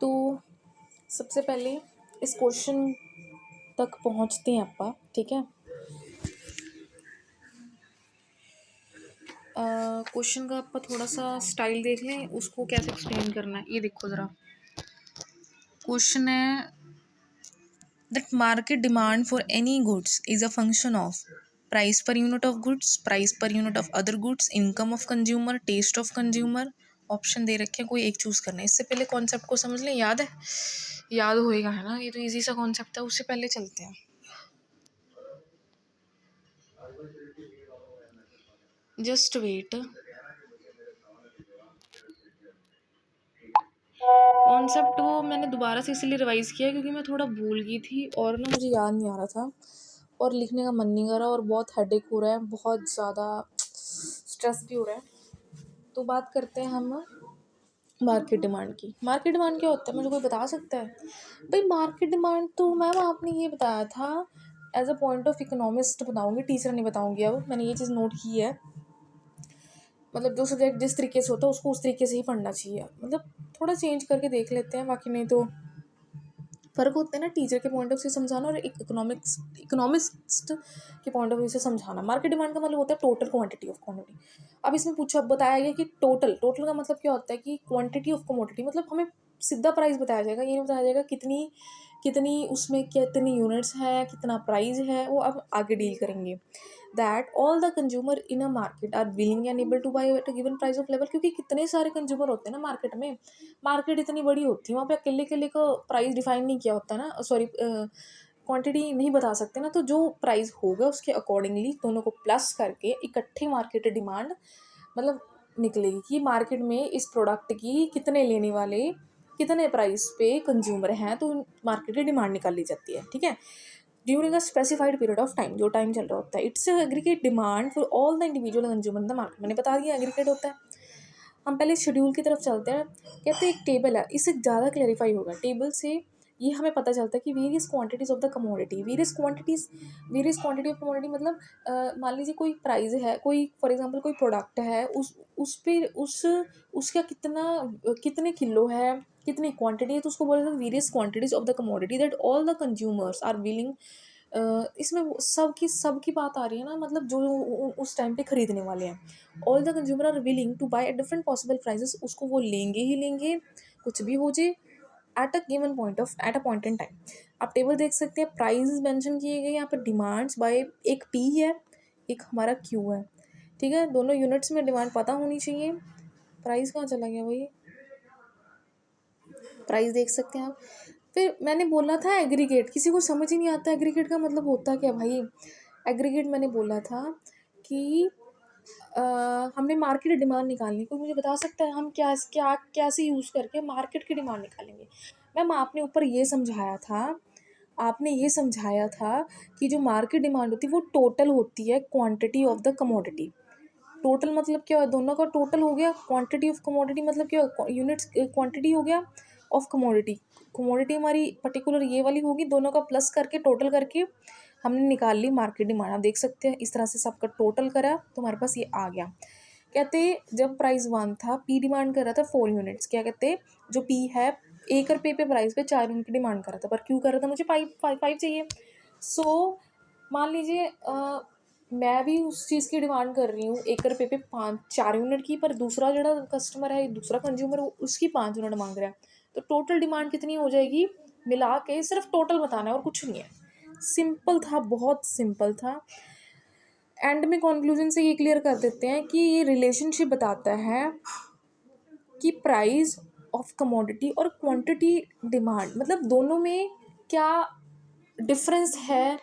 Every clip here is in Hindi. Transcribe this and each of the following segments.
तो सबसे पहले इस क्वेश्चन तक पहुंचते हैं आपा, ठीक है। क्वेश्चन का आपका थोड़ा सा स्टाइल देख लें, उसको कैसे एक्सप्लेन करना है। ये देखो ज़रा, क्वेश्चन है that market demand for any goods is a function of price per unit of goods, price per unit of other goods, income of consumer, taste of consumer। Option दे रखे हैं, कोई एक चूज करना है। इससे पहले कॉन्सेप्ट को समझ लें, याद है, याद होएगा है ना, ये तो इजी सा कॉन्सेप्ट है। उससे पहले चलते हैं, जस्ट वेट। कॉन्सेप्ट वो मैंने दोबारा से इसलिए रिवाइज किया क्योंकि मैं थोड़ा भूल गई थी और ना मुझे याद नहीं आ रहा था और लिखने का मन नहीं कर रहा और बहुत हेडेक हो रहा है, बहुत ज़्यादा स्ट्रेस भी हो रहा है। तो बात करते हैं हम मार्केट डिमांड की। मार्केट डिमांड क्या होता है, मुझे कोई बता सकता है भाई? मार्केट डिमांड तो मैम आपने ये बताया था as a point of economist बताऊंगी, टीचर नहीं बताऊंगी। अब मैंने ये चीज़ नोट की है, मतलब जो सब्जेक्ट जिस तरीके से होता है उसको उस तरीके से ही पढ़ना चाहिए। मतलब थोड़ा चेंज करके देख लेते हैं, बाकी नहीं तो फ़र्क होता है ना टीचर के पॉइंट ऑफ व्यू से समझाना और एक इकोनॉमिस्ट के पॉइंट ऑफ व्यू से समझाना। मार्केट डिमांड का मतलब होता है टोटल क्वांटिटी ऑफ कमोडिटी। अब इसमें पूछा बताया गया कि टोटल का मतलब क्या होता है कि क्वांटिटी ऑफ कमोडिटी, मतलब हमें सीधा प्राइस बताया जाएगा, ये नहीं बताया जाएगा कितनी कितनी उसमें कितनी यूनिट्स है, कितना प्राइस है, वो अब आगे डील करेंगे। That all the consumer in a market are willing and able to buy at a given price of level. क्योंकि कितने सारे कंज्यूमर होते हैं ना मार्केट में, मार्केट इतनी बड़ी होती है, वहाँ पे अकेले अकेले का प्राइस डिफाइन नहीं किया होता ना, सॉरी क्वांटिटी नहीं बता सकते ना। तो जो प्राइस होगा उसके अकॉर्डिंगली दोनों को प्लस करके इकट्ठी मार्केट डिमांड मतलब निकलेगी कि मार्केट में इस प्रोडक्ट की कितने लेने वाले, कितने प्राइस पे कंज्यूमर हैं, तो मार्केट की डिमांड निकाली जाती है, ठीक है। During a specified period of time, जो टाइम चल रहा होता है। It's aggregate demand for all the individual consumer in the market. मैंने बता दिया एग्रीगेट होता है। हम पहले शेड्यूल की तरफ चलते हैं। कहते हैं एक टेबल है, इससे ज़्यादा क्लैरिफाई होगा। टेबल से ये हमें पता चलता है कि various quantities of the commodity, various quantity of commodity मतलब मान लीजिए कोई प्राइस है, कोई फॉर एग्जांपल कोई प्रोडक्ट है, उस पे उसका कितने किलो है, कितनी क्वांटिटी है, तो उसको बोलते हैं various quantities of the commodity that all the consumers are willing. इसमें सबकी बात आ रही है ना, मतलब जो उस टाइम पे खरीदने वाले हैं। All the consumer are willing to buy at different possible prices, उसको वो लेंगे ही लेंगे, कुछ भी हो जाए, at a point in time. आप टेबल देख सकते हैं, प्राइस मेंशन किए गए यहाँ पर। डिमांड्स बाय एक पी है, एक हमारा क्यू है, ठीक है। दोनों यूनिट्स में डिमांड पता होनी चाहिए। प्राइस कहाँ चला गया भाई? प्राइस देख सकते हैं आप। फिर मैंने बोला था एग्रीगेट, किसी को समझ ही नहीं आता एग्रीगेट का मतलब होता क्या भाई। एग्रीगेट मैंने बोला था कि हमने मार्केट डिमांड निकालनी, कोई मुझे बता सकता है हम कैसे यूज़ करके मार्केट की डिमांड निकालेंगे? मैम आपने ये समझाया था कि जो मार्केट डिमांड होती है वो टोटल होती है quantity of the commodity. Total मतलब क्या है, दोनों का टोटल हो गया। क्वांटिटी ऑफ कमोडिटी मतलब क्या, यूनिट्स क्वांटिटी हो गया ऑफ कमोडिटी। कमोडिटी हमारी पर्टिकुलर ये वाली होगी, दोनों का प्लस करके टोटल करके हमने निकाल ली मार्केट डिमांड। आप देख सकते हैं इस तरह से सबका टोटल करा तो हमारे पास ये आ गया। कहते जब प्राइस 1 था, पी डिमांड कर रहा था 4 यूनिट्स, क्या कहते जो पी है ₹1 पे प्राइस पे 4 यूनिट की डिमांड कर रहा था, पर क्यों कर रहा था, मुझे 5 चाहिए। सो मान लीजिए मैं भी उस चीज़ की डिमांड कर रही हूँ ₹1 पे 4 यूनिट की, पर दूसरा जो कस्टमर है, दूसरा कंज्यूमर, उसकी 5 यूनिट मांग रहा है। तो टोटल डिमांड कितनी हो जाएगी मिला के? सिर्फ टोटल बताना है और कुछ नहीं है। सिंपल था, बहुत सिंपल था। एंड में कंक्लूजन से ये क्लियर कर देते हैं कि ये रिलेशनशिप बताता है कि प्राइस ऑफ कमोडिटी और क्वांटिटी डिमांड, मतलब दोनों में क्या डिफरेंस है,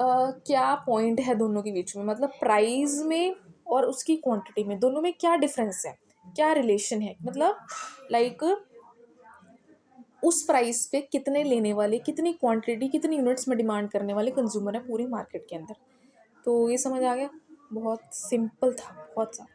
क्या पॉइंट है दोनों के बीच में, मतलब प्राइस में और उसकी क्वांटिटी में, दोनों में क्या डिफरेंस है, क्या रिलेशन है। मतलब लाइक उस प्राइस पे कितने लेने वाले, कितनी क्वांटिटी, कितनी यूनिट्स में डिमांड करने वाले कंज्यूमर है पूरी मार्केट के अंदर। तो ये समझ आ गया, बहुत सिंपल था, बहुत सा।